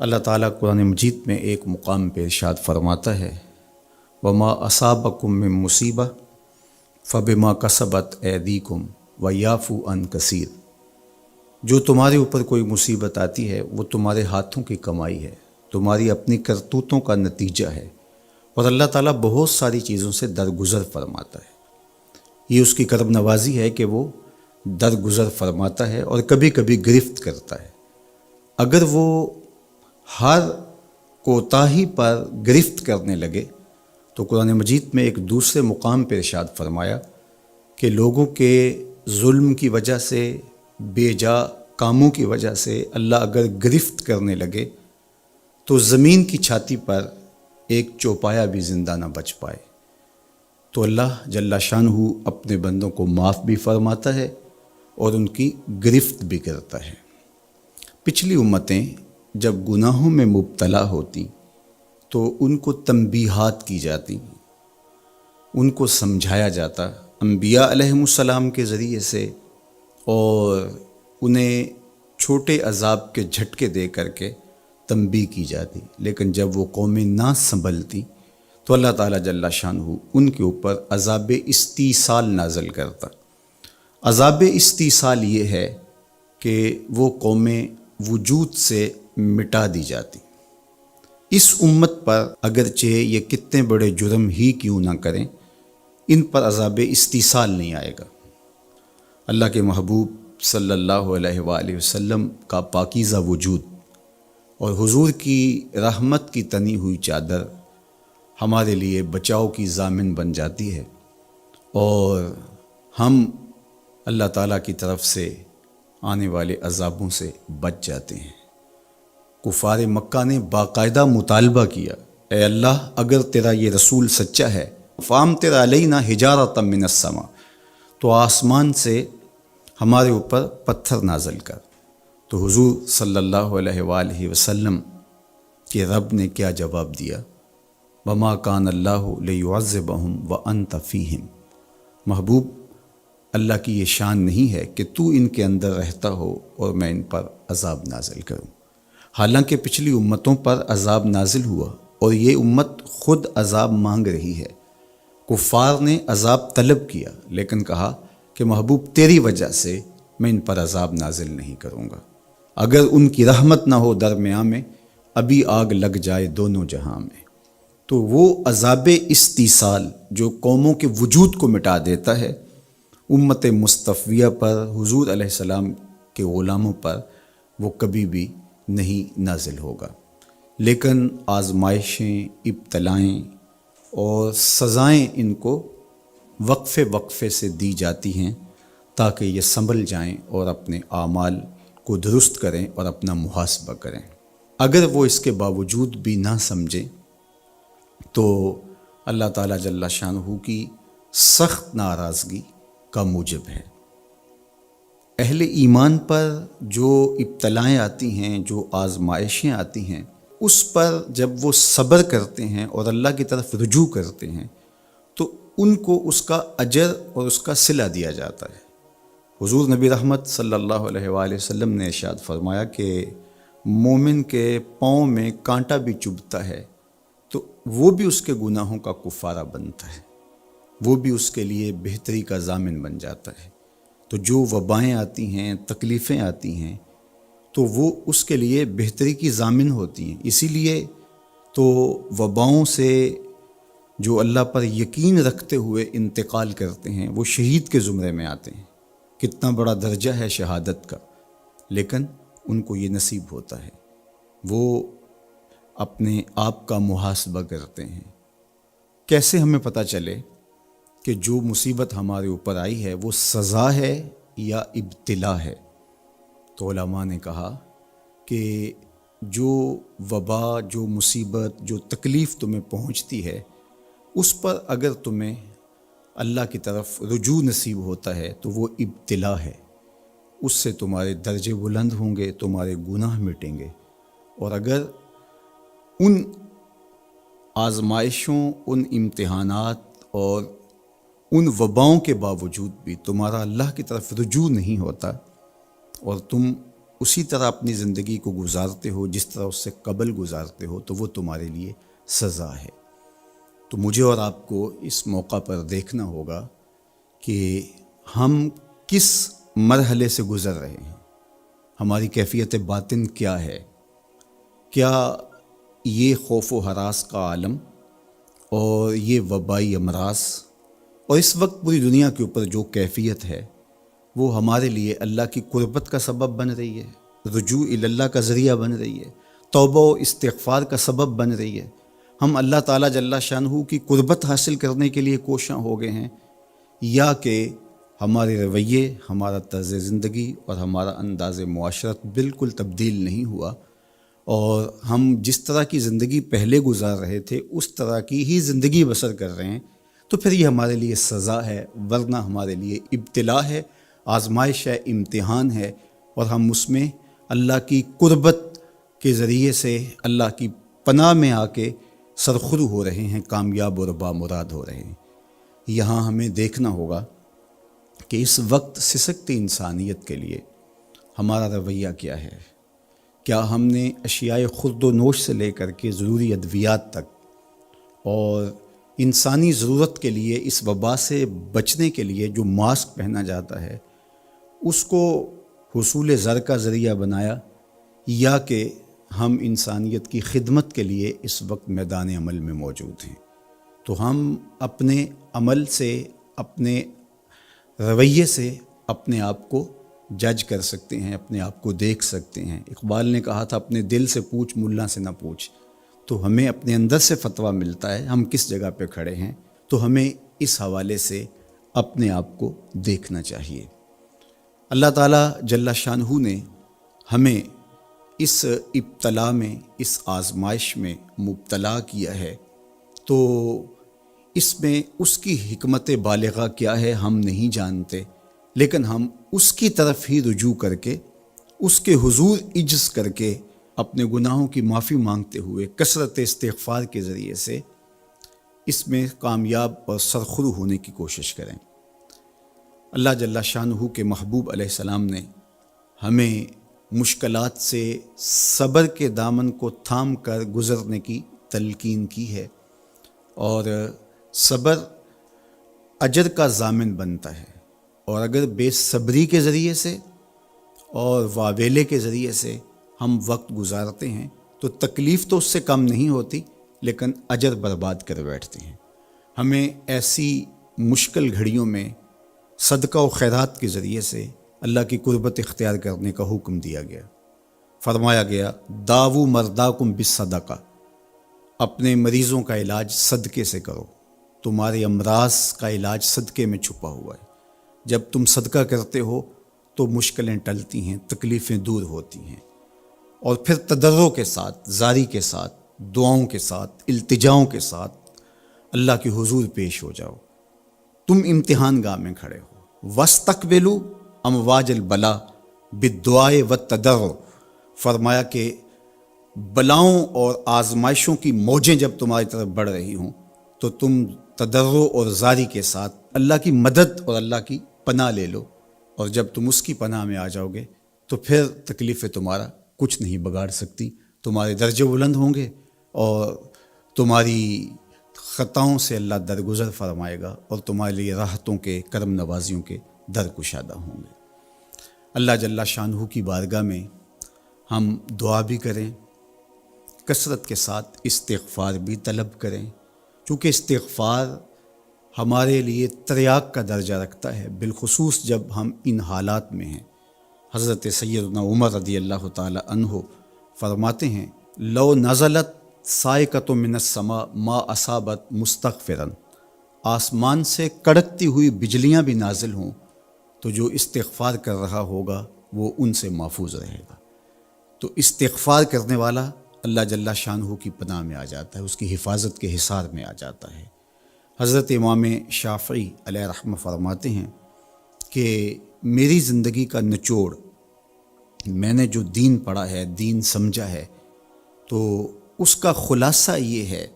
اللہ تعالیٰ قرآن مجید میں ایک مقام پہ ارشاد فرماتا ہے وما اصابکم من مصیبہ فبما کسبت ایدیکم ویعفو عن کثیر، جو تمہارے اوپر کوئی مصیبت آتی ہے وہ تمہارے ہاتھوں کی کمائی ہے، تمہاری اپنی کرتوتوں کا نتیجہ ہے، اور اللہ تعالیٰ بہت ساری چیزوں سے درگزر فرماتا ہے۔ یہ اس کی کرم نوازی ہے کہ وہ درگزر فرماتا ہے اور کبھی کبھی گرفت کرتا ہے۔ اگر وہ ہر کوتاہی پر گرفت کرنے لگے تو قرآن مجید میں ایک دوسرے مقام پہ ارشاد فرمایا کہ لوگوں کے ظلم کی وجہ سے، بے جا کاموں کی وجہ سے اللہ اگر گرفت کرنے لگے تو زمین کی چھاتی پر ایک چوپایا بھی زندہ نہ بچ پائے۔ تو اللہ جل شانہ اپنے بندوں کو معاف بھی فرماتا ہے اور ان کی گرفت بھی کرتا ہے۔ پچھلی امتیں جب گناہوں میں مبتلا ہوتی تو ان کو تنبیہات کی جاتی، ان کو سمجھایا جاتا انبیاء علیہم السلام کے ذریعے سے، اور انہیں چھوٹے عذاب کے جھٹکے دے کر کے تنبیہ کی جاتی۔ لیکن جب وہ قومیں نہ سنبھلتی تو اللہ تعالیٰ جل شانہ ان کے اوپر عذاب استیصال نازل کرتا۔ عذاب استیصال یہ ہے کہ وہ قومیں وجود سے مٹا دی جاتی۔ اس امت پر اگرچہ یہ کتنے بڑے جرم ہی کیوں نہ کریں، ان پر عذاب استیصال نہیں آئے گا۔ اللہ کے محبوب صلی اللہ علیہ وآلہ وسلم کا پاکیزہ وجود اور حضور کی رحمت کی تنی ہوئی چادر ہمارے لیے بچاؤ کی ضامن بن جاتی ہے، اور ہم اللہ تعالیٰ کی طرف سے آنے والے عذابوں سے بچ جاتے ہیں۔ کفار مکہ نے باقاعدہ مطالبہ کیا، اے اللہ اگر تیرا یہ رسول سچا ہے فامطر علینا حجارۃ من السماء، تو آسمان سے ہمارے اوپر پتھر نازل کر۔ تو حضور صلی اللہ علیہ وآلہ وسلم کے رب نے کیا جواب دیا؟ وما کان اللہ لیعذبہم وانت فیہم، محبوب اللہ کی یہ شان نہیں ہے کہ تو ان کے اندر رہتا ہو اور میں ان پر عذاب نازل کروں۔ حالانکہ پچھلی امتوں پر عذاب نازل ہوا اور یہ امت خود عذاب مانگ رہی ہے۔ کفار نے عذاب طلب کیا لیکن کہا کہ محبوب تیری وجہ سے میں ان پر عذاب نازل نہیں کروں گا، اگر ان کی رحمت نہ ہو درمیان میں ابھی آگ لگ جائے دونوں جہاں میں۔ تو وہ عذاب استیصال جو قوموں کے وجود کو مٹا دیتا ہے، امت مصطفیہ پر، حضور علیہ السلام کے غلاموں پر وہ کبھی بھی نہیں نازل ہوگا۔ لیکن آزمائشیں، ابتلائیں اور سزائیں ان کو وقفے وقفے سے دی جاتی ہیں تاکہ یہ سنبھل جائیں اور اپنے اعمال کو درست کریں اور اپنا محاسبہ کریں۔ اگر وہ اس کے باوجود بھی نہ سمجھیں تو اللہ تعالیٰ جل شانہ کی سخت ناراضگی کا موجب ہے۔ اہل ایمان پر جو ابتلائیں آتی ہیں، جو آزمائشیں آتی ہیں، اس پر جب وہ صبر کرتے ہیں اور اللہ کی طرف رجوع کرتے ہیں تو ان کو اس کا اجر اور اس کا صلہ دیا جاتا ہے۔ حضور نبی رحمت صلی اللہ علیہ وآلہ وسلم نے ارشاد فرمایا کہ مومن کے پاؤں میں کانٹا بھی چبھتا ہے تو وہ بھی اس کے گناہوں کا کفارہ بنتا ہے، وہ بھی اس کے لیے بہتری کا ضامن بن جاتا ہے۔ تو جو وبائیں آتی ہیں، تکلیفیں آتی ہیں، تو وہ اس کے لیے بہتری کی ضامن ہوتی ہیں۔ اسی لیے تو وباؤں سے جو اللہ پر یقین رکھتے ہوئے انتقال کرتے ہیں وہ شہید کے زمرے میں آتے ہیں۔ کتنا بڑا درجہ ہے شہادت کا، لیکن ان کو یہ نصیب ہوتا ہے۔ وہ اپنے آپ کا محاسبہ کرتے ہیں۔ کیسے ہمیں پتہ چلے کہ جو مصیبت ہمارے اوپر آئی ہے وہ سزا ہے یا ابتلا ہے؟ تو علماء نے کہا کہ جو وبا، جو مصیبت، جو تکلیف تمہیں پہنچتی ہے اس پر اگر تمہیں اللہ کی طرف رجوع نصیب ہوتا ہے تو وہ ابتلا ہے، اس سے تمہارے درجے بلند ہوں گے، تمہارے گناہ مٹیں گے۔ اور اگر ان آزمائشوں، ان امتحانات اور ان وباؤں کے باوجود بھی تمہارا اللہ کی طرف رجوع نہیں ہوتا اور تم اسی طرح اپنی زندگی کو گزارتے ہو جس طرح اس سے قبل گزارتے ہو تو وہ تمہارے لیے سزا ہے۔ تو مجھے اور آپ کو اس موقع پر دیکھنا ہوگا کہ ہم کس مرحلے سے گزر رہے ہیں، ہماری کیفیت باطن کیا ہے۔ کیا یہ خوف و ہراس کا عالم اور یہ وبائی امراض اور اس وقت پوری دنیا کے اوپر جو کیفیت ہے وہ ہمارے لیے اللہ کی قربت کا سبب بن رہی ہے، رجوع اللہ کا ذریعہ بن رہی ہے، توبہ و استغفار کا سبب بن رہی ہے؟ ہم اللہ تعالیٰ جل شانہ کی قربت حاصل کرنے کے لیے کوشاں ہو گئے ہیں، یا کہ ہمارے رویے، ہمارا طرز زندگی اور ہمارا انداز معاشرت بالکل تبدیل نہیں ہوا، اور ہم جس طرح کی زندگی پہلے گزار رہے تھے اس طرح کی ہی زندگی بسر کر رہے ہیں؟ تو پھر یہ ہمارے لیے سزا ہے، ورنہ ہمارے لیے ابتلا ہے، آزمائش ہے، امتحان ہے، اور ہم اس میں اللہ کی قربت کے ذریعے سے اللہ کی پناہ میں آ کے سرخرو ہو رہے ہیں، کامیاب اور بامراد ہو رہے ہیں۔ یہاں ہمیں دیکھنا ہوگا کہ اس وقت سسکتی انسانیت کے لیے ہمارا رویہ کیا ہے۔ کیا ہم نے اشیاء خورد و نوش سے لے کر کے ضروری ادویات تک اور انسانی ضرورت کے لیے اس وبا سے بچنے کے لیے جو ماسک پہنا جاتا ہے اس کو حصول زر کا ذریعہ بنایا، یا کہ ہم انسانیت کی خدمت کے لیے اس وقت میدان عمل میں موجود ہیں؟ تو ہم اپنے عمل سے، اپنے رویے سے اپنے آپ کو جج کر سکتے ہیں، اپنے آپ کو دیکھ سکتے ہیں۔ اقبال نے کہا تھا اپنے دل سے پوچھ، ملا سے نہ پوچھ۔ تو ہمیں اپنے اندر سے فتویٰ ملتا ہے ہم کس جگہ پہ کھڑے ہیں، تو ہمیں اس حوالے سے اپنے آپ کو دیکھنا چاہیے۔ اللہ تعالیٰ جل شانہ نے ہمیں اس ابتلا میں، اس آزمائش میں مبتلا کیا ہے، تو اس میں اس کی حکمت بالغہ کیا ہے ہم نہیں جانتے، لیکن ہم اس کی طرف ہی رجوع کر کے، اس کے حضور عجز کر کے، اپنے گناہوں کی معافی مانگتے ہوئے کثرت استغفار کے ذریعے سے اس میں کامیاب اور سرخرو ہونے کی کوشش کریں۔ اللہ جل شانہ کے محبوب علیہ السلام نے ہمیں مشکلات سے صبر کے دامن کو تھام کر گزرنے کی تلقین کی ہے، اور صبر اجر کا ضامن بنتا ہے، اور اگر بے صبری کے ذریعے سے اور واویلے کے ذریعے سے ہم وقت گزارتے ہیں تو تکلیف تو اس سے کم نہیں ہوتی، لیکن اجر برباد کر بیٹھتے ہیں۔ ہمیں ایسی مشکل گھڑیوں میں صدقہ و خیرات کے ذریعے سے اللہ کی قربت اختیار کرنے کا حکم دیا گیا۔ فرمایا گیا داو مرداکم بالصدقہ، اپنے مریضوں کا علاج صدقے سے کرو، تمہارے امراض کا علاج صدقے میں چھپا ہوا ہے۔ جب تم صدقہ کرتے ہو تو مشکلیں ٹلتی ہیں، تکلیفیں دور ہوتی ہیں، اور پھر تضرع کے ساتھ، زاری کے ساتھ، دعاؤں کے ساتھ، التجاؤں کے ساتھ اللہ کے حضور پیش ہو جاؤ۔ تم امتحان گاہ میں کھڑے ہو، وَاسْتَقْبِلُوا امواج البلا بالدعاء والتضرع، فرمایا کہ بلاؤں اور آزمائشوں کی موجیں جب تمہاری طرف بڑھ رہی ہوں تو تم تضرع اور زاری کے ساتھ اللہ کی مدد اور اللہ کی پناہ لے لو، اور جب تم اس کی پناہ میں آ جاؤ گے تو پھر تکلیفیں تمہارا کچھ نہیں بگاڑ سکتی، تمہارے درجے بلند ہوں گے، اور تمہاری خطاؤں سے اللہ درگزر فرمائے گا، اور تمہارے لیے راحتوں کے، کرم نوازیوں کے در کشادہ ہوں گے۔ اللہ جل شانہ کی بارگاہ میں ہم دعا بھی کریں، کثرت کے ساتھ استغفار بھی طلب کریں، چونکہ استغفار ہمارے لیے تریاق کا درجہ رکھتا ہے، بالخصوص جب ہم ان حالات میں ہیں۔ حضرت سیدنا عمر رضی اللہ تعالی عنہ فرماتے ہیں لو نزلت صاعقۃ من السماء ما اصابت مستغفرا، آسمان سے کڑکتی ہوئی بجلیاں بھی نازل ہوں تو جو استغفار کر رہا ہوگا وہ ان سے محفوظ رہے گا۔ تو استغفار کرنے والا اللہ جل شانہ کی پناہ میں آ جاتا ہے، اس کی حفاظت کے حصار میں آ جاتا ہے۔ حضرت امام شافعی علیہ رحمہ فرماتے ہیں کہ میری زندگی کا نچوڑ، میں نے جو دین پڑھا ہے، دین سمجھا ہے، تو اس کا خلاصہ یہ ہے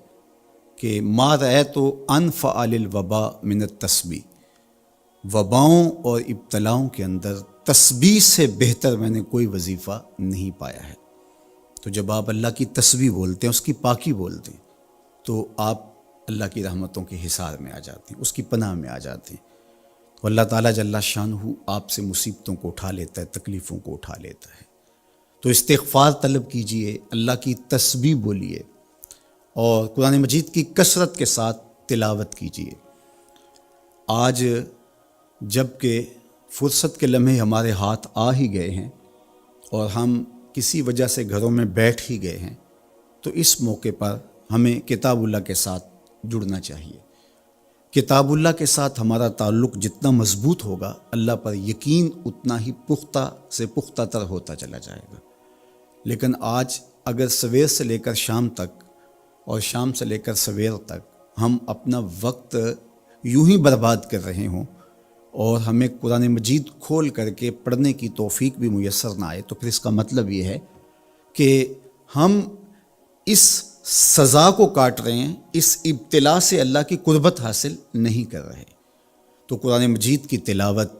کہ ما رأیت انفع للوباء من التسبیح، وباؤں اور ابتلاؤں کے اندر تسبیح سے بہتر میں نے کوئی وظیفہ نہیں پایا ہے۔ تو جب آپ اللہ کی تسبیح بولتے ہیں، اس کی پاکی بولتے ہیں، تو آپ اللہ کی رحمتوں کے حصار میں آ جاتے ہیں، اس کی پناہ میں آ جاتے ہیں۔ تو اللہ تعالیٰ جل شانہ آپ سے مصیبتوں کو اٹھا لیتا ہے، تکلیفوں کو اٹھا لیتا ہے۔ تو استغفار طلب کیجئے، اللہ کی تسبیح بولیے، اور قرآن مجید کی کثرت کے ساتھ تلاوت کیجئے۔ آج جب کہ فرصت کے لمحے ہمارے ہاتھ آ ہی گئے ہیں اور ہم کسی وجہ سے گھروں میں بیٹھ ہی گئے ہیں، تو اس موقع پر ہمیں کتاب اللہ کے ساتھ جڑنا چاہیے۔ کتاب اللہ کے ساتھ ہمارا تعلق جتنا مضبوط ہوگا، اللہ پر یقین اتنا ہی پختہ سے پختہ تر ہوتا چلا جائے گا۔ لیکن آج اگر سویر سے لے کر شام تک اور شام سے لے کر سویر تک ہم اپنا وقت یوں ہی برباد کر رہے ہوں اور ہمیں قرآن مجید کھول کر کے پڑھنے کی توفیق بھی میسر نہ آئے، تو پھر اس کا مطلب یہ ہے کہ ہم اس سزا کو کاٹ رہے ہیں، اس ابتلا سے اللہ کی قربت حاصل نہیں کر رہے۔ تو قرآن مجید کی تلاوت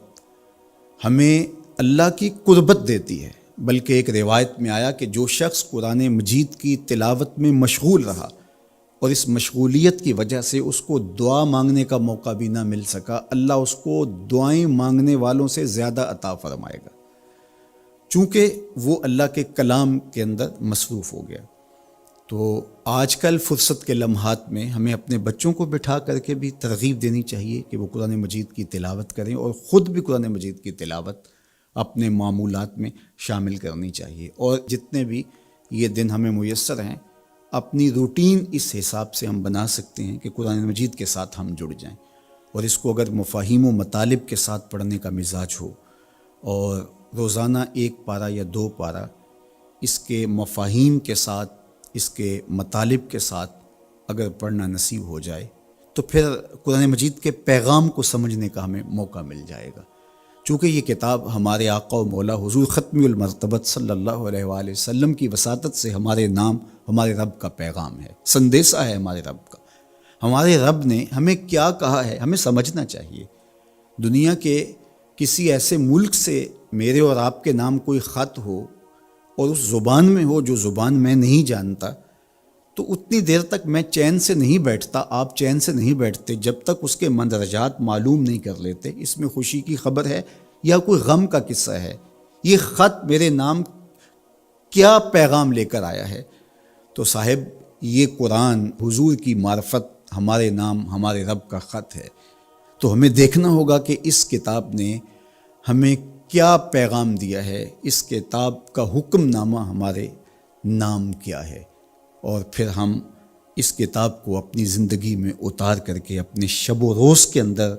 ہمیں اللہ کی قربت دیتی ہے، بلکہ ایک روایت میں آیا کہ جو شخص قرآن مجید کی تلاوت میں مشغول رہا اور اس مشغولیت کی وجہ سے اس کو دعا مانگنے کا موقع بھی نہ مل سکا، اللہ اس کو دعائیں مانگنے والوں سے زیادہ عطا فرمائے گا، چونکہ وہ اللہ کے کلام کے اندر مصروف ہو گیا۔ تو آج کل فرصت کے لمحات میں ہمیں اپنے بچوں کو بٹھا کر کے بھی ترغیب دینی چاہیے کہ وہ قرآن مجید کی تلاوت کریں، اور خود بھی قرآن مجید کی تلاوت اپنے معمولات میں شامل کرنی چاہیے۔ اور جتنے بھی یہ دن ہمیں میسر ہیں، اپنی روٹین اس حساب سے ہم بنا سکتے ہیں کہ قرآن مجید کے ساتھ ہم جڑ جائیں، اور اس کو اگر مفاہیم و مطالب کے ساتھ پڑھنے کا مزاج ہو، اور روزانہ 1 پارہ یا 2 پارہ اس کے مفاہیم کے ساتھ، اس کے مطالب کے ساتھ اگر پڑھنا نصیب ہو جائے، تو پھر قرآن مجید کے پیغام کو سمجھنے کا ہمیں موقع مل جائے گا۔ چونکہ یہ کتاب ہمارے آقا و مولا حضور ختم المرتبت صلی اللہ علیہ وآلہ وسلم کی وساطت سے ہمارے نام ہمارے رب کا پیغام ہے، سندیسہ ہے ہمارے رب کا۔ ہمارے رب نے ہمیں کیا کہا ہے ہمیں سمجھنا چاہیے۔ دنیا کے کسی ایسے ملک سے میرے اور آپ کے نام کوئی خط ہو اور اس زبان میں ہو جو زبان میں نہیں جانتا، تو اتنی دیر تک میں چین سے نہیں بیٹھتا، آپ چین سے نہیں بیٹھتے جب تک اس کے مندرجات معلوم نہیں کر لیتے، اس میں خوشی کی خبر ہے یا کوئی غم کا قصہ ہے، یہ خط میرے نام کیا پیغام لے کر آیا ہے۔ تو صاحب یہ قرآن حضور کی معرفت ہمارے نام ہمارے رب کا خط ہے، تو ہمیں دیکھنا ہوگا کہ اس کتاب نے ہمیں کیا پیغام دیا ہے، اس کتاب کا حکم نامہ ہمارے نام کیا ہے، اور پھر ہم اس کتاب کو اپنی زندگی میں اتار کر کے اپنے شب و روز کے اندر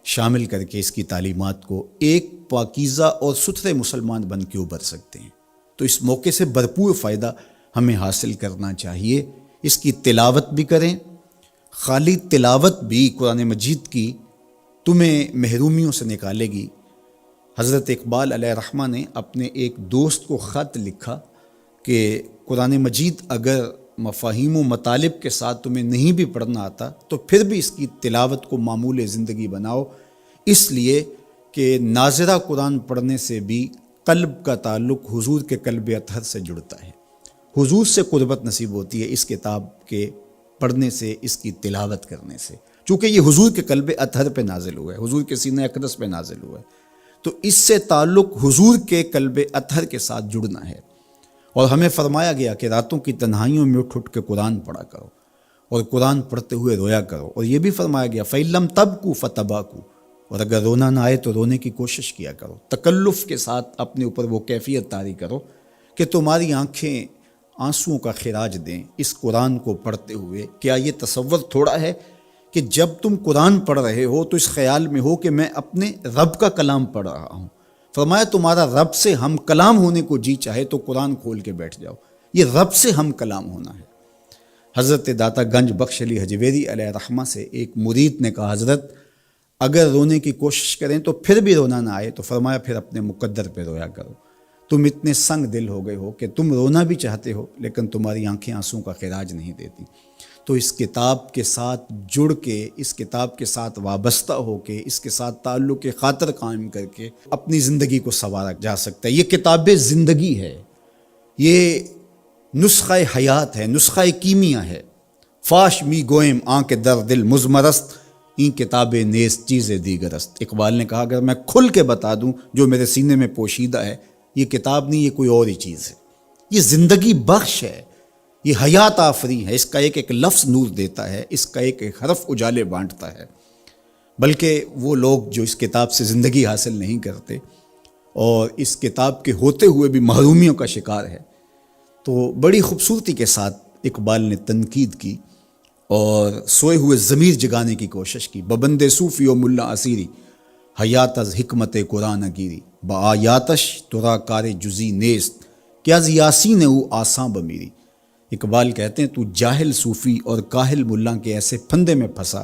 شامل کر کے اس کی تعلیمات کو ایک پاکیزہ اور ستھرے مسلمان بن کے ابھر سکتے ہیں۔ تو اس موقع سے بھرپور فائدہ ہمیں حاصل کرنا چاہیے، اس کی تلاوت بھی کریں۔ خالی تلاوت بھی قرآن مجید کی تمہیں محرومیوں سے نکالے گی۔ حضرت اقبال علیہ الرحمہ نے اپنے ایک دوست کو خط لکھا کہ قرآن مجید اگر مفاہیم و مطالب کے ساتھ تمہیں نہیں بھی پڑھنا آتا تو پھر بھی اس کی تلاوت کو معمول زندگی بناؤ، اس لیے کہ ناظرہ قرآن پڑھنے سے بھی قلب کا تعلق حضور کے قلب اطہر سے جڑتا ہے، حضور سے قربت نصیب ہوتی ہے اس کتاب کے پڑھنے سے، اس کی تلاوت کرنے سے، چونکہ یہ حضور کے قلب اطہر پہ نازل ہوا ہے، حضور کے سینہ اقدس پہ نازل ہوا ہے، تو اس سے تعلق حضور کے قلب اطہر کے ساتھ جڑنا ہے۔ اور ہمیں فرمایا گیا کہ راتوں کی تنہائیوں میں اٹھ کے قرآن پڑھا کرو اور قرآن پڑھتے ہوئے رویا کرو، اور یہ بھی فرمایا گیا فَإِن لَّمْ تَبْكُوا فَتَبَاكُوا، اور اگر رونا نہ آئے تو رونے کی کوشش کیا کرو، تکلف کے ساتھ اپنے اوپر وہ کیفیت طاری کرو کہ تمہاری آنکھیں آنسوؤں کا خراج دیں اس قرآن کو پڑھتے ہوئے۔ کیا یہ تصور تھوڑا ہے کہ جب تم قرآن پڑھ رہے ہو تو اس خیال میں ہو کہ میں اپنے رب کا کلام پڑھ رہا ہوں؟ فرمایا تمہارا رب سے ہم کلام ہونے کو جی چاہے تو قرآن کھول کے بیٹھ جاؤ، یہ رب سے ہم کلام ہونا ہے۔ حضرت داتا گنج بخش علی حجویری علیہ الرحمہ سے ایک مرید نے کہا حضرت اگر رونے کی کوشش کریں تو پھر بھی رونا نہ آئے تو فرمایا پھر اپنے مقدر پہ رویا کرو۔ تم اتنے سنگ دل ہو گئے ہو کہ تم رونا بھی چاہتے ہو لیکن تمہاری آنکھیں آنسوں کا خراج نہیں دیتی۔ تو اس کتاب کے ساتھ جڑ کے، اس کتاب کے ساتھ وابستہ ہو کے، اس کے ساتھ تعلق خاطر قائم کر کے اپنی زندگی کو سنوارا جا سکتا ہے۔ یہ کتاب زندگی ہے، یہ نسخہ حیات ہے، نسخہ کیمیا ہے۔ فاش می گوئم آنکھ در دل مزمرست، این کتابیں نیز چیز دیگرست۔ اقبال نے کہا اگر میں کھل کے بتا دوں جو میرے سینے میں پوشیدہ ہے، یہ کتاب نہیں، یہ کوئی اور ہی چیز ہے۔ یہ زندگی بخش ہے، یہ حیات آفری ہے۔ اس کا ایک ایک لفظ نور دیتا ہے، اس کا ایک ایک حرف اجالے بانٹتا ہے۔ بلکہ وہ لوگ جو اس کتاب سے زندگی حاصل نہیں کرتے اور اس کتاب کے ہوتے ہوئے بھی محرومیوں کا شکار ہے، تو بڑی خوبصورتی کے ساتھ اقبال نے تنقید کی اور سوئے ہوئے ضمیر جگانے کی کوشش کی۔ ببند صوفی و ملا اسیری، حیات از حکمت قرآن گیری، با آیاتش ترا کار جزی نیست، کیا از یاسین او آساں بمیری۔ اقبال کہتے ہیں تو جاہل صوفی اور کاہل ملا کے ایسے پھندے میں پھنسا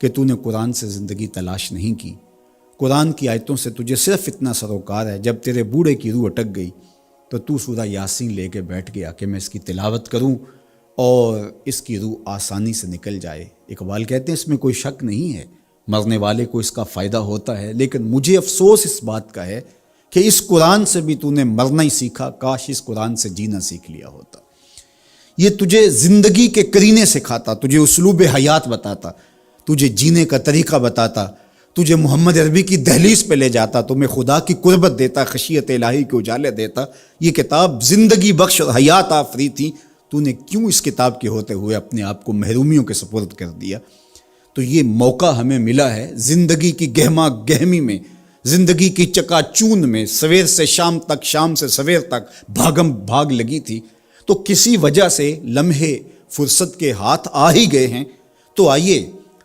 کہ تو نے قرآن سے زندگی تلاش نہیں کی۔ قرآن کی آیتوں سے تجھے صرف اتنا سروکار ہے، جب تیرے بوڑھے کی روح اٹک گئی تو سورہ یاسین لے کے بیٹھ گیا کہ میں اس کی تلاوت کروں اور اس کی روح آسانی سے نکل جائے۔ اقبال کہتے ہیں اس میں کوئی شک نہیں ہے، مرنے والے کو اس کا فائدہ ہوتا ہے، لیکن مجھے افسوس اس بات کا ہے کہ اس قرآن سے بھی تو نے مرنا ہی سیکھا، کاش اس قرآن سے جینا سیکھ لیا ہوتا۔ یہ تجھے زندگی کے قرینے سکھاتا، تجھے اسلوب حیات بتاتا، تجھے جینے کا طریقہ بتاتا، تجھے محمد عربی کی دہلیز پہ لے جاتا، تمہیں خدا کی قربت دیتا، خشیت الہی کے اجالے دیتا۔ یہ کتاب زندگی بخش اور حیات آفری تھی، تو نے کیوں اس کتاب کے ہوتے ہوئے اپنے آپ کو محرومیوں کے سپرد کر دیا؟ تو یہ موقع ہمیں ملا ہے زندگی کی گہما گہمی میں، زندگی کی چکا چون میں، سویر سے شام تک، شام سے سویر تک بھاگم بھاگ لگی تھی، تو کسی وجہ سے لمحے فرصت کے ہاتھ آ ہی گئے ہیں۔ تو آئیے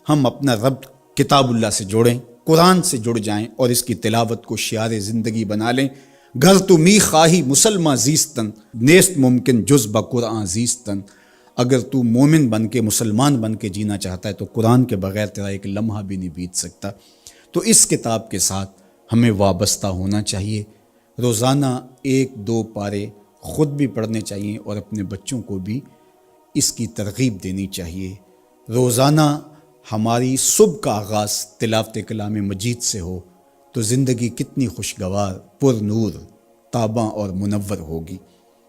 ہم اپنا ربط کتاب اللہ سے جوڑیں، قرآن سے جڑ جائیں اور اس کی تلاوت کو شعار زندگی بنا لیں۔ گھر تو می خواہی مسلمہ زیستن، نیست ممکن جز بقرآن زیستن۔ اگر تو مومن بن کے، مسلمان بن کے جینا چاہتا ہے تو قرآن کے بغیر تیرا ایک لمحہ بھی نہیں بیت سکتا۔ تو اس کتاب کے ساتھ ہمیں وابستہ ہونا چاہیے، روزانہ 1-2 پارے خود بھی پڑھنے چاہیے اور اپنے بچوں کو بھی اس کی ترغیب دینی چاہیے۔ روزانہ ہماری صبح کا آغاز تلاوت کلام مجید سے ہو تو زندگی کتنی خوشگوار، پر نور، تاباں اور منور ہوگی۔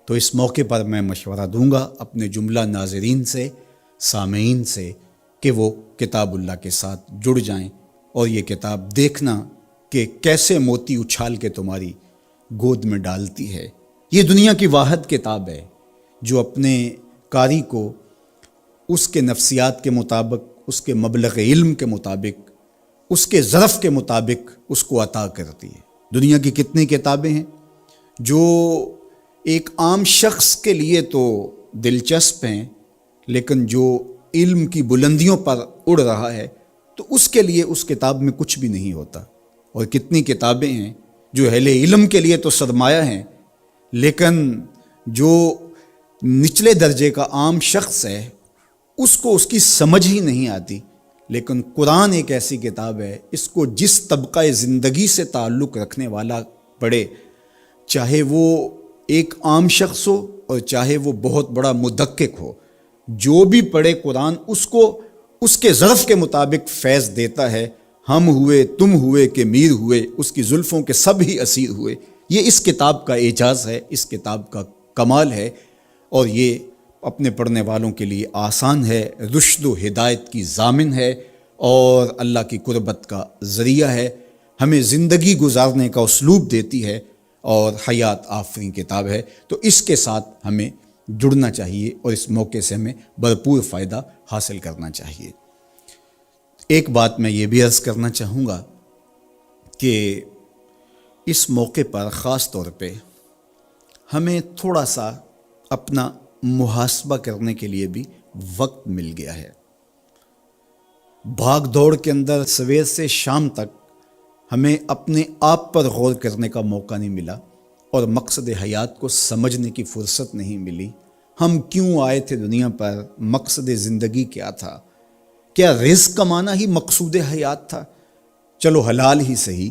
تو اس موقع پر میں مشورہ دوں گا اپنے جملہ ناظرین سے، سامعین سے، کہ وہ کتاب اللہ کے ساتھ جڑ جائیں اور یہ کتاب دیکھنا کہ کیسے موتی اچھال کے تمہاری گود میں ڈالتی ہے۔ یہ دنیا کی واحد کتاب ہے جو اپنے قاری کو اس کے نفسیات کے مطابق، اس کے مبلغ علم کے مطابق، اس کے ظرف کے مطابق اس کو عطا کرتی ہے۔ دنیا کی کتنی کتابیں ہیں جو ایک عام شخص کے لیے تو دلچسپ ہیں، لیکن جو علم کی بلندیوں پر اڑ رہا ہے تو اس کے لیے اس کتاب میں کچھ بھی نہیں ہوتا۔ اور کتنی کتابیں ہیں جو اہل علم کے لیے تو سرمایہ ہیں، لیکن جو نچلے درجے کا عام شخص ہے اس کو اس کی سمجھ ہی نہیں آتی۔ لیکن قرآن ایک ایسی کتاب ہے، اس کو جس طبقہ زندگی سے تعلق رکھنے والا پڑھے، چاہے وہ ایک عام شخص ہو اور چاہے وہ بہت بڑا مدقق ہو، جو بھی پڑھے قرآن اس کو اس کے ظرف کے مطابق فیض دیتا ہے۔ ہم ہوئے، تم ہوئے کہ میر ہوئے، اس کی زلفوں کے سب ہی اسیر ہوئے۔ یہ اس کتاب کا اعجاز ہے، اس کتاب کا کمال ہے، اور یہ اپنے پڑھنے والوں کے لیے آسان ہے، رشد و ہدایت کی ضامن ہے اور اللہ کی قربت کا ذریعہ ہے، ہمیں زندگی گزارنے کا اسلوب دیتی ہے اور حیات آفرین کتاب ہے۔ تو اس کے ساتھ ہمیں جڑنا چاہیے اور اس موقع سے ہمیں بھرپور فائدہ حاصل کرنا چاہیے۔ ایک بات میں یہ بھی عرض کرنا چاہوں گا کہ اس موقع پر خاص طور پہ ہمیں تھوڑا سا اپنا محاسبہ کرنے کے لیے بھی وقت مل گیا ہے۔ بھاگ دوڑ کے اندر سویر سے شام تک ہمیں اپنے آپ پر غور کرنے کا موقع نہیں ملا اور مقصد حیات کو سمجھنے کی فرصت نہیں ملی۔ ہم کیوں آئے تھے دنیا پر؟ مقصد زندگی کیا تھا؟ کیا رزق کمانا ہی مقصود حیات تھا؟ چلو حلال ہی صحیح،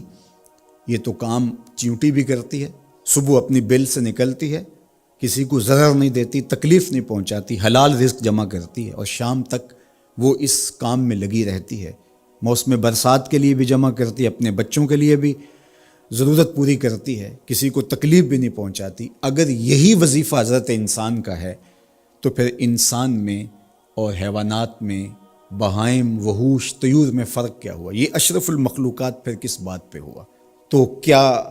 یہ تو کام چیونٹی بھی کرتی ہے، صبح اپنی بیل سے نکلتی ہے، کسی کو ضرر نہیں دیتی، تکلیف نہیں پہنچاتی، حلال رزق جمع کرتی ہے، اور شام تک وہ اس کام میں لگی رہتی ہے۔ موسم برسات کے لیے بھی جمع کرتی ہے، اپنے بچوں کے لیے بھی ضرورت پوری کرتی ہے، کسی کو تکلیف بھی نہیں پہنچاتی۔ اگر یہی وظیفہ حضرت انسان کا ہے تو پھر انسان میں اور حیوانات میں، بہائم، وحوش، طیور میں فرق کیا ہوا؟ یہ اشرف المخلوقات پھر کس بات پہ ہوا؟ تو کیا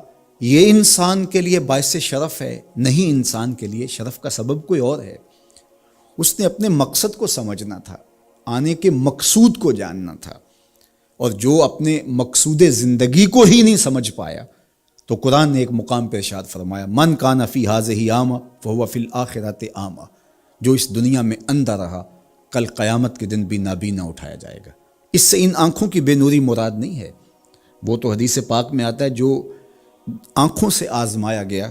یہ انسان کے لیے باعث شرف ہے؟ نہیں، انسان کے لیے شرف کا سبب کوئی اور ہے۔ اس نے اپنے مقصد کو سمجھنا تھا، آنے کے مقصود کو جاننا تھا، اور جو اپنے مقصود زندگی کو ہی نہیں سمجھ پایا تو قرآن نے ایک مقام پہ ارشاد فرمایا، من کان فی ہذہ اعمی فہو فی الآخرۃ اعمی، جو اس دنیا میں اندھا رہا کل قیامت کے دن بھی نابینا اٹھایا جائے گا۔ اس سے ان آنکھوں کی بے نوری مراد نہیں ہے، وہ تو حدیث پاک میں آتا ہے جو آنکھوں سے آزمایا گیا،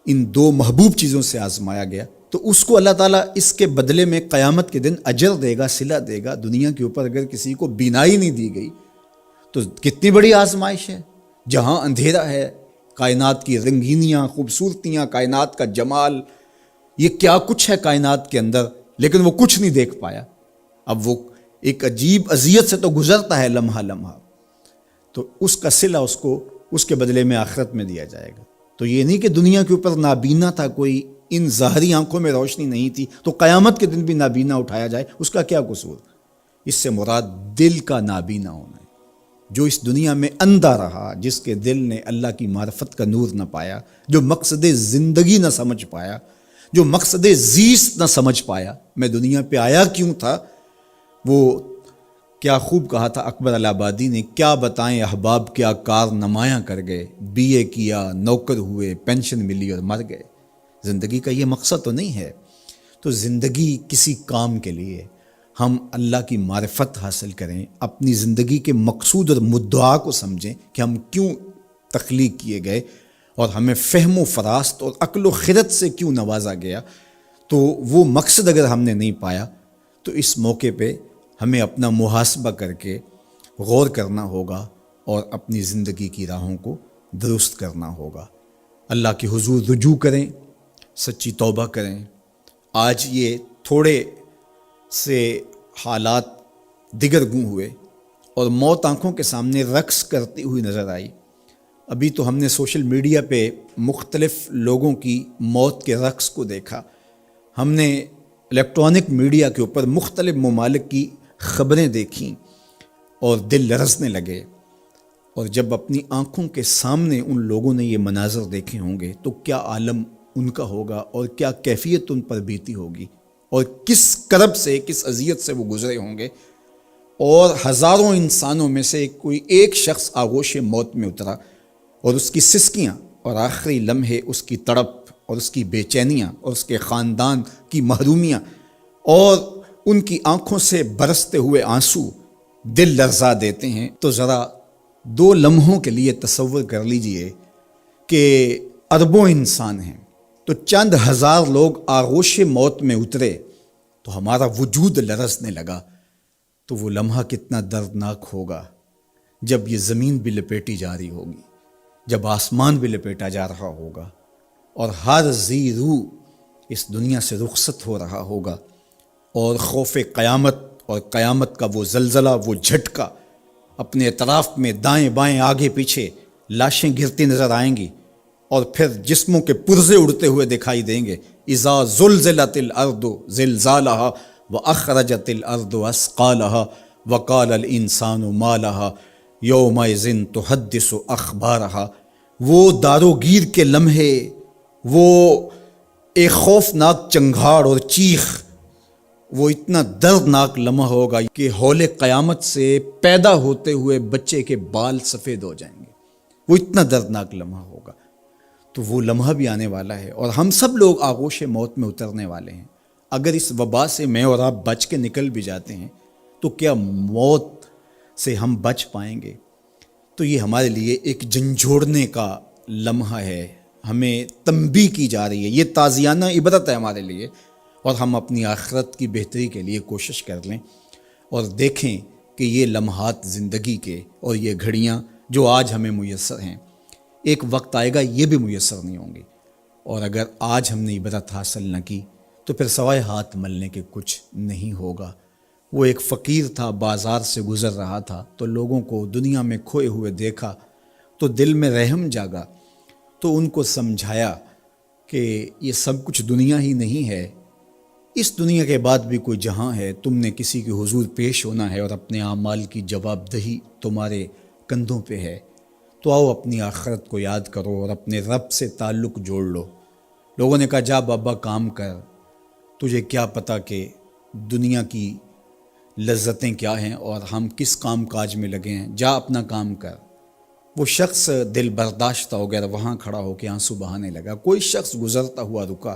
ان دو محبوب چیزوں سے آزمایا گیا، تو اس کو اللہ تعالیٰ اس کے بدلے میں قیامت کے دن اجر دے گا، صلہ دے گا۔ دنیا کے اوپر اگر کسی کو بینائی نہیں دی گئی تو کتنی بڑی آزمائش ہے۔ جہاں اندھیرا ہے، کائنات کی رنگینیاں، خوبصورتیاں، کائنات کا جمال، یہ کیا کچھ ہے کائنات کے اندر، لیکن وہ کچھ نہیں دیکھ پایا۔ اب وہ ایک عجیب اذیت سے تو گزرتا ہے لمحہ لمحہ، تو اس کا صلہ اس کو اس کے بدلے میں آخرت میں دیا جائے گا۔ تو یہ نہیں کہ دنیا کے اوپر نابینا تھا کوئی، ان ظاہری آنکھوں میں روشنی نہیں تھی تو قیامت کے دن بھی نابینا اٹھایا جائے، اس کا کیا قصور؟ اس سے مراد دل کا نابینا ہونا ہے، جو اس دنیا میں اندھا رہا، جس کے دل نے اللہ کی معرفت کا نور نہ پایا، جو مقصد زندگی نہ سمجھ پایا، جو مقصد زیست نہ سمجھ پایا، میں دنیا پہ آیا کیوں تھا۔ وہ کیا خوب کہا تھا اکبر الہٰبادی نے، کیا بتائیں احباب کیا کار نمایاں کر گئے، بی اے کیا، نوکر ہوئے، پینشن ملی اور مر گئے۔ زندگی کا یہ مقصد تو نہیں ہے۔ تو زندگی کسی کام کے لیے ہم اللہ کی معرفت حاصل کریں، اپنی زندگی کے مقصود اور مدعا کو سمجھیں کہ ہم کیوں تخلیق کیے گئے، اور ہمیں فہم و فراست اور عقل و خرد سے کیوں نوازا گیا۔ تو وہ مقصد اگر ہم نے نہیں پایا تو اس موقع پہ ہمیں اپنا محاسبہ کر کے غور کرنا ہوگا اور اپنی زندگی کی راہوں کو درست کرنا ہوگا۔ اللہ کے حضور رجوع کریں، سچی توبہ کریں۔ آج یہ تھوڑے سے حالات دگرگوں ہوئے اور موت آنکھوں کے سامنے رقص کرتی ہوئی نظر آئی۔ ابھی تو ہم نے سوشل میڈیا پہ مختلف لوگوں کی موت کے رقص کو دیکھا، ہم نے الیکٹرانک میڈیا کے اوپر مختلف ممالک کی خبریں دیکھیں اور دل لرزنے لگے۔ اور جب اپنی آنکھوں کے سامنے ان لوگوں نے یہ مناظر دیکھے ہوں گے تو کیا عالم ان کا ہوگا، اور کیا کیفیت ان پر بیتی ہوگی، اور کس کرب سے، کس اذیت سے وہ گزرے ہوں گے۔ اور ہزاروں انسانوں میں سے کوئی ایک شخص آغوش موت میں اترا، اور اس کی سسکیاں اور آخری لمحے اس کی تڑپ اور اس کی بے چینیاں اور اس کے خاندان کی محرومیاں اور ان کی آنکھوں سے برستے ہوئے آنسو دل لرزا دیتے ہیں۔ تو ذرا 2 لمحوں کے لیے تصور کر لیجئے کہ اربوں انسان ہیں، تو چند ہزار لوگ آغوش موت میں اترے تو ہمارا وجود لرزنے لگا، تو وہ لمحہ کتنا دردناک ہوگا جب یہ زمین بھی لپیٹی جا رہی ہوگی، جب آسمان بھی لپیٹا جا رہا ہوگا، اور ہر ذی روح اس دنیا سے رخصت ہو رہا ہوگا، اور خوف قیامت اور قیامت کا وہ زلزلہ، وہ جھٹکا، اپنے اطراف میں دائیں بائیں آگے پیچھے لاشیں گرتی نظر آئیں گی، اور پھر جسموں کے پرزے اڑتے ہوئے دکھائی دیں گے۔ اذا زلزلت الارض زلزالها واخرجت الارض اثقالها وقال الانسان ما لها یومئذ تحدث اخبارها۔ وہ داروگیر کے لمحے، وہ ایک خوفناک چنگھاڑ اور چیخ، وہ اتنا دردناک لمحہ ہوگا کہ ہول قیامت سے پیدا ہوتے ہوئے بچے کے بال سفید ہو جائیں گے۔ وہ اتنا دردناک لمحہ ہوگا۔ تو وہ لمحہ بھی آنے والا ہے، اور ہم سب لوگ آغوش موت میں اترنے والے ہیں۔ اگر اس وبا سے میں اور آپ بچ کے نکل بھی جاتے ہیں تو کیا موت سے ہم بچ پائیں گے؟ تو یہ ہمارے لیے ایک جھنجھوڑنے کا لمحہ ہے، ہمیں تنبیہ کی جا رہی ہے، یہ تازیانہ عبرت ہے ہمارے لیے، اور ہم اپنی آخرت کی بہتری کے لیے کوشش کر لیں اور دیکھیں کہ یہ لمحات زندگی کے اور یہ گھڑیاں جو آج ہمیں میسر ہیں، ایک وقت آئے گا یہ بھی میسر نہیں ہوں گی، اور اگر آج ہم نے عبرت حاصل نہ کی تو پھر سوائے ہاتھ ملنے کے کچھ نہیں ہوگا۔ وہ ایک فقیر تھا، بازار سے گزر رہا تھا تو لوگوں کو دنیا میں کھوئے ہوئے دیکھا تو دل میں رحم جاگا، تو ان کو سمجھایا کہ یہ سب کچھ دنیا ہی نہیں ہے، اس دنیا کے بعد بھی کوئی جہاں ہے، تم نے کسی کے حضور پیش ہونا ہے اور اپنے اعمال کی جواب دہی تمہارے کندھوں پہ ہے، تو آؤ اپنی آخرت کو یاد کرو اور اپنے رب سے تعلق جوڑ لو۔ لوگوں نے کہا جا بابا کام کر، تجھے کیا پتہ کہ دنیا کی لذتیں کیا ہیں اور ہم کس کام کاج میں لگے ہیں، جا اپنا کام کر۔ وہ شخص دل برداشتہ ہو گیا، وہاں کھڑا ہو کے آنسو بہانے لگا۔ کوئی شخص گزرتا ہوا رکا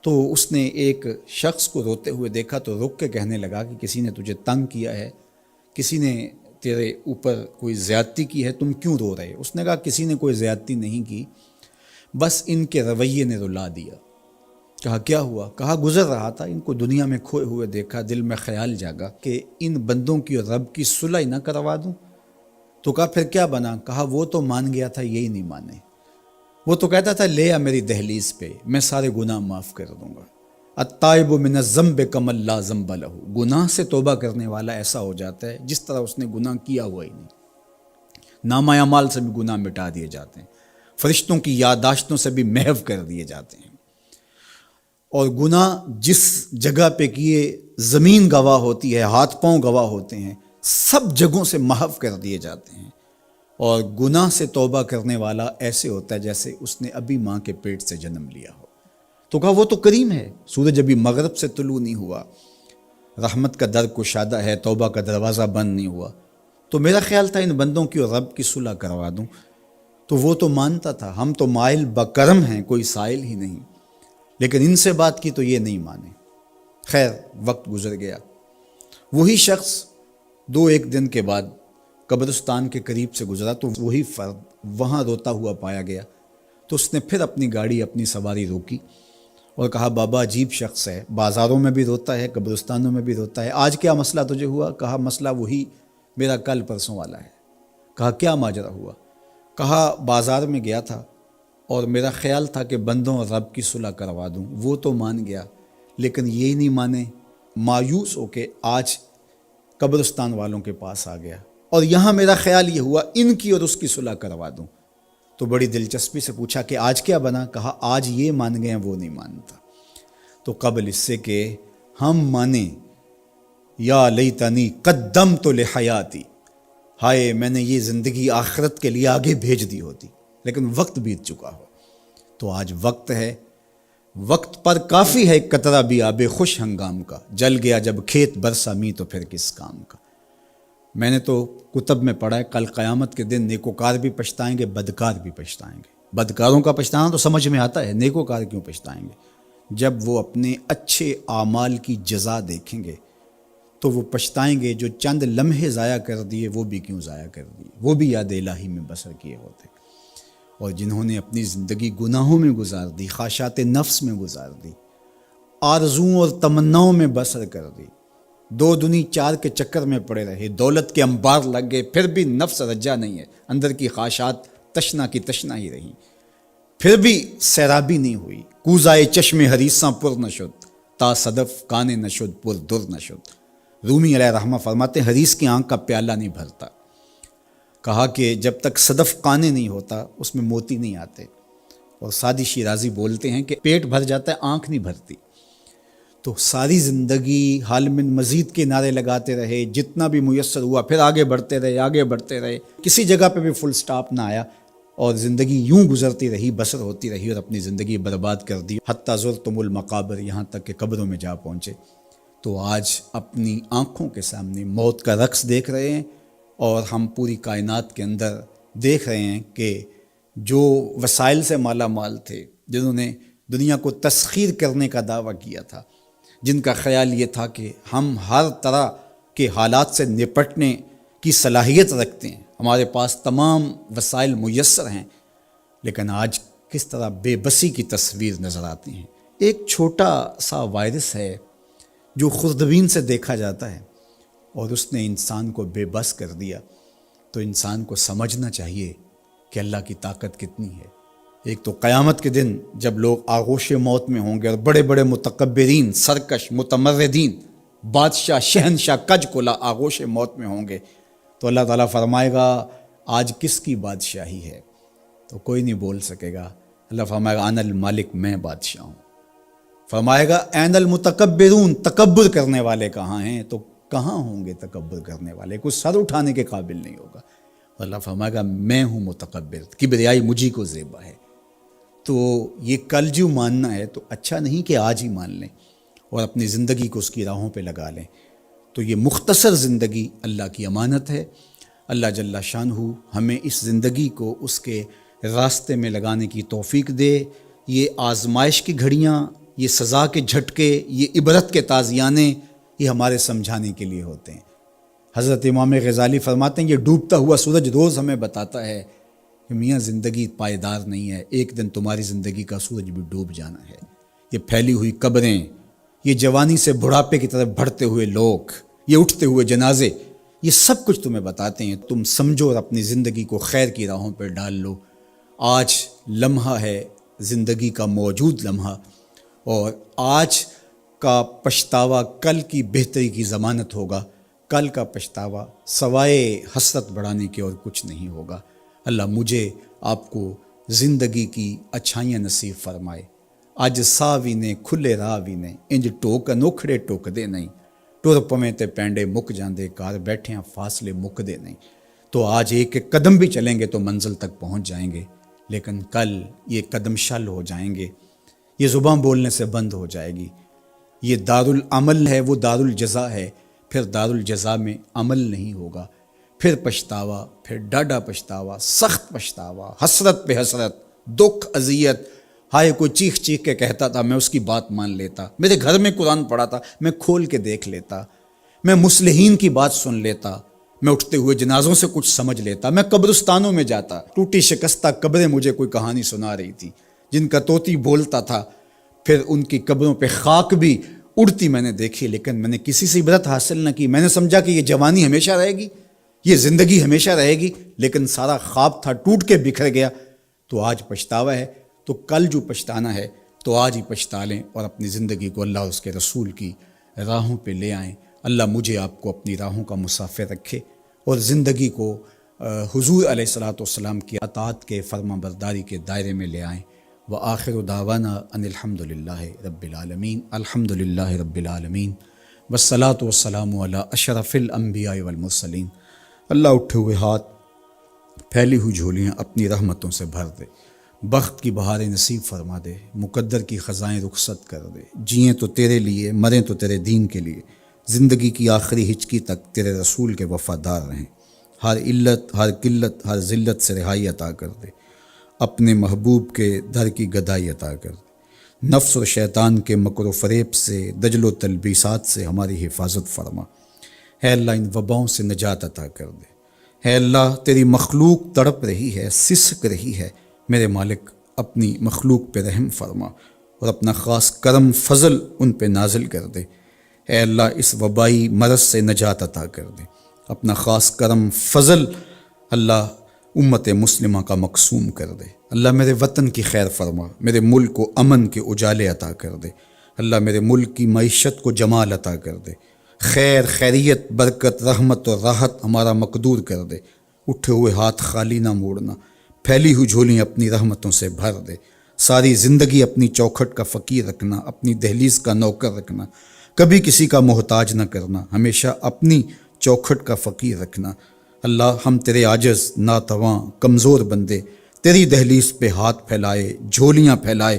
تو اس نے ایک شخص کو روتے ہوئے دیکھا تو رک کے کہنے لگا کہ کسی نے تجھے تنگ کیا ہے، کسی نے تیرے اوپر کوئی زیادتی کی ہے، تم کیوں رو رہے؟ اس نے کہا کسی نے کوئی زیادتی نہیں کی، بس ان کے رویے نے رلا دیا۔ کہا کیا ہوا؟ کہا گزر رہا تھا، ان کو دنیا میں کھوئے ہوئے دیکھا، دل میں خیال جاگا کہ ان بندوں کی اور رب کی صلح ہی نہ کروا دوں۔ تو کہا پھر کیا بنا؟ کہا وہ تو مان گیا تھا، یہی نہیں مانے۔ وہ تو کہتا تھا لے آ میری دہلیز پہ، میں سارے گناہ معاف کر دوں گا۔ التائب من الذنب کمن لا ذنب لہ، گناہ سے توبہ کرنے والا ایسا ہو جاتا ہے جس طرح اس نے گناہ کیا ہوا ہی نہیں۔ نامہ اعمال سے بھی گناہ مٹا دیے جاتے ہیں، فرشتوں کی یادداشتوں سے بھی محو کر دیے جاتے ہیں، اور گناہ جس جگہ پہ کیے زمین گواہ ہوتی ہے، ہاتھ پاؤں گواہ ہوتے ہیں، سب جگہوں سے محو کر دیے جاتے ہیں۔ اور گناہ سے توبہ کرنے والا ایسے ہوتا ہے جیسے اس نے ابھی ماں کے پیٹ سے جنم لیا ہو۔ تو کہا وہ تو کریم ہے، سورج ابھی مغرب سے طلوع نہیں ہوا، رحمت کا در کشادہ ہے، توبہ کا دروازہ بند نہیں ہوا، تو میرا خیال تھا ان بندوں کی اور رب کی صلح کروا دوں۔ تو وہ تو مانتا تھا، ہم تو مائل بکرم ہیں، کوئی سائل ہی نہیں، لیکن ان سے بات کی تو یہ نہیں مانے۔ خیر وقت گزر گیا، وہی شخص دو ایک دن کے بعد قبرستان کے قریب سے گزرا تو وہی فرد وہاں روتا ہوا پایا گیا۔ تو اس نے پھر اپنی گاڑی، اپنی سواری روکی اور کہا بابا عجیب شخص ہے، بازاروں میں بھی روتا ہے، قبرستانوں میں بھی روتا ہے، آج کیا مسئلہ تجھے ہوا؟ کہا مسئلہ وہی میرا کل پرسوں والا ہے۔ کہا کیا ماجرا ہوا؟ کہا بازار میں گیا تھا اور میرا خیال تھا کہ بندوں اور رب کی صلح کروا دوں، وہ تو مان گیا لیکن یہی نہیں مانے، مایوس ہو کے آج قبرستان والوں کے پاس آ گیا اور یہاں میرا خیال یہ ہوا ان کی اور اس کی صلح کروا دوں۔ تو بڑی دلچسپی سے پوچھا کہ آج کیا بنا؟ کہا آج یہ مان گئے ہیں، وہ نہیں مانتا۔ تو قبل اس سے کہ ہم مانیں، یا لیتنی قدمت لحیاتی، ہائے میں نے یہ زندگی آخرت کے لیے آگے بھیج دی ہوتی، لیکن وقت بیت چکا ہو۔ تو آج وقت ہے، وقت پر کافی ہے ایک قطرہ بھی آب خوش ہنگام کا، جل گیا جب کھیت برسا می تو پھر کس کام کا۔ میں نے تو کتب میں پڑھا ہے کل قیامت کے دن نیکوکار بھی پچھتائیں گے، بدکار بھی پچھتائیں گے۔ بدکاروں کا پچھتانا تو سمجھ میں آتا ہے، نیکوکار کیوں پچھتائیں گے؟ جب وہ اپنے اچھے اعمال کی جزا دیکھیں گے تو وہ پچھتائیں گے، جو چند لمحے ضائع کر دیے وہ بھی کیوں ضائع کر دیے، وہ بھی یاد الہی میں بسر کیے ہوتے۔ اور جنہوں نے اپنی زندگی گناہوں میں گزار دی، خواہشات نفس میں گزار دی، آرزوؤں اور تمناؤں میں بسر کر دی، دو دنی چار کے چکر میں پڑے رہے، دولت کے انبار لگ گئے، پھر بھی نفس رجا نہیں ہے، اندر کی خواہشات تشنا کی تشنا ہی رہیں، پھر بھی سیرابی نہیں ہوئی۔ کوزائے چشم حریصاں پر نشد، تا صدف کانے نشد پر در نشد۔ رومی علیہ رحمہ فرماتے ہیں حریص کی آنکھ کا پیالہ نہیں بھرتا۔ کہا کہ جب تک صدف قانے نہیں ہوتا اس میں موتی نہیں آتے، اور سادی شیرازی بولتے ہیں کہ پیٹ بھر جاتا ہے آنکھ نہیں بھرتی۔ تو ساری زندگی حال من مزید کے نعرے لگاتے رہے، جتنا بھی میسر ہوا پھر آگے بڑھتے رہے، آگے بڑھتے رہے، کسی جگہ پہ بھی فل سٹاپ نہ آیا، اور زندگی یوں گزرتی رہی، بسر ہوتی رہی، اور اپنی زندگی برباد کر دی، حتیٰ زرتم المقابر، یہاں تک کہ قبروں میں جا پہنچے۔ تو آج اپنی آنکھوں کے سامنے موت کا رقص دیکھ رہے ہیں، اور ہم پوری کائنات کے اندر دیکھ رہے ہیں کہ جو وسائل سے مالا مال تھے، جنہوں نے دنیا کو تسخیر کرنے کا دعویٰ کیا تھا، جن کا خیال یہ تھا کہ ہم ہر طرح کے حالات سے نپٹنے کی صلاحیت رکھتے ہیں، ہمارے پاس تمام وسائل میسر ہیں، لیکن آج کس طرح بے بسی کی تصویر نظر آتی ہیں۔ ایک چھوٹا سا وائرس ہے جو خوردبین سے دیکھا جاتا ہے، اور اس نے انسان کو بے بس کر دیا۔ تو انسان کو سمجھنا چاہیے کہ اللہ کی طاقت کتنی ہے۔ ایک تو قیامت کے دن جب لوگ آغوش موت میں ہوں گے اور بڑے بڑے متکبرین، سرکش، متمردین، بادشاہ، شہنشاہ، کج کلا آغوش موت میں ہوں گے، تو اللہ تعالیٰ فرمائے گا آج کس کی بادشاہی ہے؟ تو کوئی نہیں بول سکے گا۔ اللہ فرمائے گا انا المالک، میں بادشاہ ہوں۔ فرمائے گا این المتکبرون، تکبر کرنے والے کہاں ہیں؟ تو کہاں ہوں گے تکبر کرنے والے؟ کوئی سر اٹھانے کے قابل نہیں ہوگا۔ اللہ فرمائے گا میں ہوں متکبر، کبریائی مجھی کو زیبا ہے۔ تو یہ کل جو ماننا ہے تو اچھا نہیں کہ آج ہی مان لیں اور اپنی زندگی کو اس کی راہوں پہ لگا لیں۔ تو یہ مختصر زندگی اللہ کی امانت ہے۔ اللہ جل شانہ ہمیں اس زندگی کو اس کے راستے میں لگانے کی توفیق دے۔ یہ آزمائش کی گھڑیاں، یہ سزا کے جھٹکے، یہ عبرت کے تازیانے، یہ ہمارے سمجھانے کے لیے ہوتے ہیں۔ حضرت امام غزالی فرماتے ہیں یہ ڈوبتا ہوا سورج روز ہمیں بتاتا ہے کہ میاں زندگی پائیدار نہیں ہے، ایک دن تمہاری زندگی کا سورج بھی ڈوب جانا ہے۔ یہ پھیلی ہوئی قبریں، یہ جوانی سے بڑھاپے کی طرف بڑھتے ہوئے لوگ، یہ اٹھتے ہوئے جنازے، یہ سب کچھ تمہیں بتاتے ہیں۔ تم سمجھو اور اپنی زندگی کو خیر کی راہوں پر ڈال لو۔ آج لمحہ ہے زندگی کا موجود لمحہ، اور آج کا پچھتاوا کل کی بہتری کی ضمانت ہوگا۔ کل کا پچھتاوا سوائے حسرت بڑھانے کے اور کچھ نہیں ہوگا۔ اللہ مجھے آپ کو زندگی کی اچھائیاں نصیب فرمائے۔ اج ساوی نے کھلے راوی نے انج ٹوک انوکھڑے ٹوک دے نہیں، ٹر پویں تے پینڈے مک جاندے، کار بیٹھیاں فاصلے مک دے نہیں۔ تو آج ایک ایک قدم بھی چلیں گے تو منزل تک پہنچ جائیں گے، لیکن کل یہ قدم شل ہو جائیں گے، یہ زبان بولنے سے بند ہو جائے گی۔ یہ دارالعمل ہے، وہ دارالجزا ہے، پھر دارالجزا میں عمل نہیں ہوگا، پھر پچھتاوا، پھر ڈاڈا پچھتاوا، سخت پچھتاوا، حسرت پہ حسرت، دکھ، اذیت۔ ہائے کوئی چیخ چیخ کے کہتا تھا میں اس کی بات مان لیتا، میرے گھر میں قرآن پڑھا تھا میں کھول کے دیکھ لیتا، میں مصلحین کی بات سن لیتا، میں اٹھتے ہوئے جنازوں سے کچھ سمجھ لیتا، میں قبرستانوں میں جاتا، ٹوٹی شکستہ قبریں مجھے کوئی کہانی سنا رہی تھی جن کا طوطی بولتا تھا، پھر ان کی قبروں پہ خاک بھی اڑتی میں نے دیکھی، لیکن میں نے کسی سے عبرت حاصل نہ کی۔ میں نے سمجھا کہ یہ جوانی ہمیشہ رہے گی، یہ زندگی ہمیشہ رہے گی، لیکن سارا خواب تھا ٹوٹ کے بکھر گیا۔ تو آج پچھتاوا ہے، تو کل جو پچھتانا ہے تو آج ہی پچھتا لیں اور اپنی زندگی کو اللہ اور اس کے رسول کی راہوں پہ لے آئیں۔ اللہ مجھے آپ کو اپنی راہوں کا مسافر رکھے اور زندگی کو حضور علیہ الصلاۃ والسلام کی اطاعت کے، فرما برداری کے دائرے میں لے آئیں۔ وآخر دعوانا ان الحمد للہ رب العالمین، الحمد للہ رب العالمین، والصلاۃ والسلام علی اشرف الانبیاء والمرسلین۔ اللہ اٹھے ہوئے ہاتھ، پھیلی ہوئی جھولیاں اپنی رحمتوں سے بھر دے، بخت کی بہاریں نصیب فرما دے، مقدر کی خزائیں رخصت کر دے۔ جئیں تو تیرے لیے، مریں تو تیرے دین کے لیے، زندگی کی آخری ہچکی تک تیرے رسول کے وفادار رہیں۔ ہر علت، ہر قلت، ہر ذلت سے رہائی عطا کر دے، اپنے محبوب کے در کی گدائی عطا کر دے۔ نفس اور شیطان کے مکر و فریب سے، دجل و تلبیسات سے ہماری حفاظت فرما۔ اے اللہ ان وباؤں سے نجات عطا کر دے۔ اے اللہ تیری مخلوق تڑپ رہی ہے، سسک رہی ہے، میرے مالک اپنی مخلوق پہ رحم فرما اور اپنا خاص کرم فضل ان پہ نازل کر دے۔ اے اللہ اس وبائی مرض سے نجات عطا کر دے، اپنا خاص کرم فضل اللہ امت مسلمہ کا مقسوم کر دے۔ اللہ میرے وطن کی خیر فرما، میرے ملک کو امن کے اجالے عطا کر دے۔ اللہ میرے ملک کی معیشت کو جمال عطا کر دے، خیر، خیریت، برکت، رحمت اور راحت ہمارا مقدور کر دے۔ اٹھے ہوئے ہاتھ خالی نہ موڑنا، پھیلی ہوئی جھولیاں اپنی رحمتوں سے بھر دے۔ ساری زندگی اپنی چوکھٹ کا فقیر رکھنا، اپنی دہلیز کا نوکر رکھنا، کبھی کسی کا محتاج نہ کرنا، ہمیشہ اپنی چوکھٹ کا فقیر رکھنا۔ اللہ ہم تیرے عاجز، ناتواں، کمزور بندے تیری دہلیز پہ ہاتھ پھیلائے، جھولیاں پھیلائے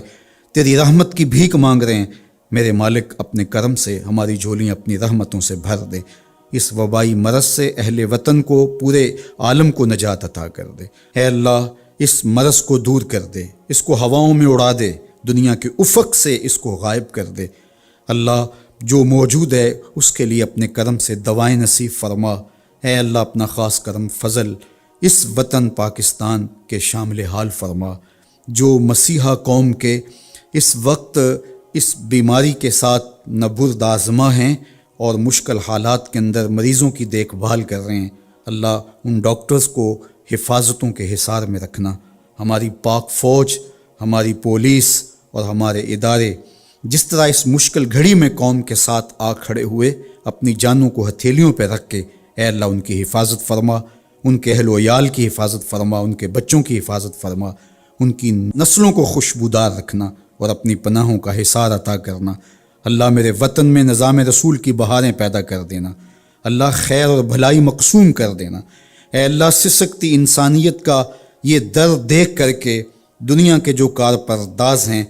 تیری رحمت کی بھیک مانگ رہے ہیں۔ میرے مالک اپنے کرم سے ہماری جھولیاں اپنی رحمتوں سے بھر دے۔ اس وبائی مرض سے اہل وطن کو، پورے عالم کو نجات عطا کر دے۔ اے اللہ اس مرض کو دور کر دے، اس کو ہواؤں میں اڑا دے، دنیا کے افق سے اس کو غائب کر دے۔ اللہ جو موجود ہے اس کے لیے اپنے کرم سے دوائیں نصیب فرما۔ اے اللہ اپنا خاص کرم فضل اس وطن پاکستان کے شامل حال فرما، جو مسیحا قوم کے اس وقت اس بیماری کے ساتھ نبرد آزما ہیں اور مشکل حالات کے اندر مریضوں کی دیکھ بھال کر رہے ہیں۔ اللہ ان ڈاکٹرز کو حفاظتوں کے حصار میں رکھنا۔ ہماری پاک فوج، ہماری پولیس اور ہمارے ادارے جس طرح اس مشکل گھڑی میں قوم کے ساتھ آ کھڑے ہوئے، اپنی جانوں کو ہتھیلیوں پہ رکھ کے اے اللہ ان کی حفاظت فرما، ان کے اہل و عیال کی حفاظت فرما، ان کے بچوں کی حفاظت فرما، ان کی نسلوں کو خوشبودار رکھنا اور اپنی پناہوں کا حصار عطا کرنا۔ اللہ میرے وطن میں نظام رسول کی بہاریں پیدا کر دینا۔ اللہ خیر اور بھلائی مقسوم کر دینا۔ اے اللہ سسکتی انسانیت کا یہ درد دیکھ کر کے دنیا کے جو کارپرداز ہیں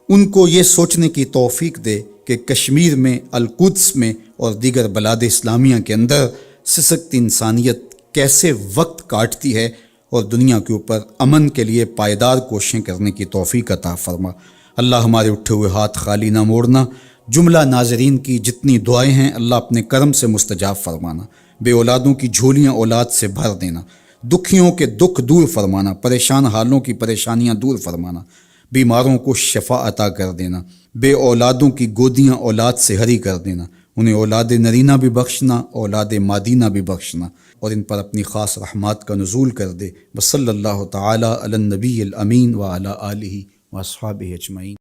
ان کو یہ سوچنے کی توفیق دے کہ کشمیر میں، القدس میں اور دیگر بلاد اسلامیہ کے اندر سسکتی انسانیت کیسے وقت کاٹتی ہے، اور دنیا کے اوپر امن کے لیے پائیدار کوششیں کرنے کی توفیق عطا فرما۔ اللہ ہمارے اٹھے ہوئے ہاتھ خالی نہ موڑنا۔ جملہ ناظرین کی جتنی دعائیں ہیں اللہ اپنے کرم سے مستجاب فرمانا۔ بے اولادوں کی جھولیاں اولاد سے بھر دینا، دکھیوں کے دکھ دور فرمانا، پریشان حالوں کی پریشانیاں دور فرمانا، بیماروں کو شفا عطا کر دینا، بے اولادوں کی گودیاں اولاد سے ہری کر دینا، انہیں اولاد نرینہ بھی بخشنا، اولاد مادینہ بھی بخشنا، اور ان پر اپنی خاص رحمات کا نزول کر دے۔ وصلی اللہ تعالی علی النبی الامین وعلی آلہ واصحابہ اجمعین۔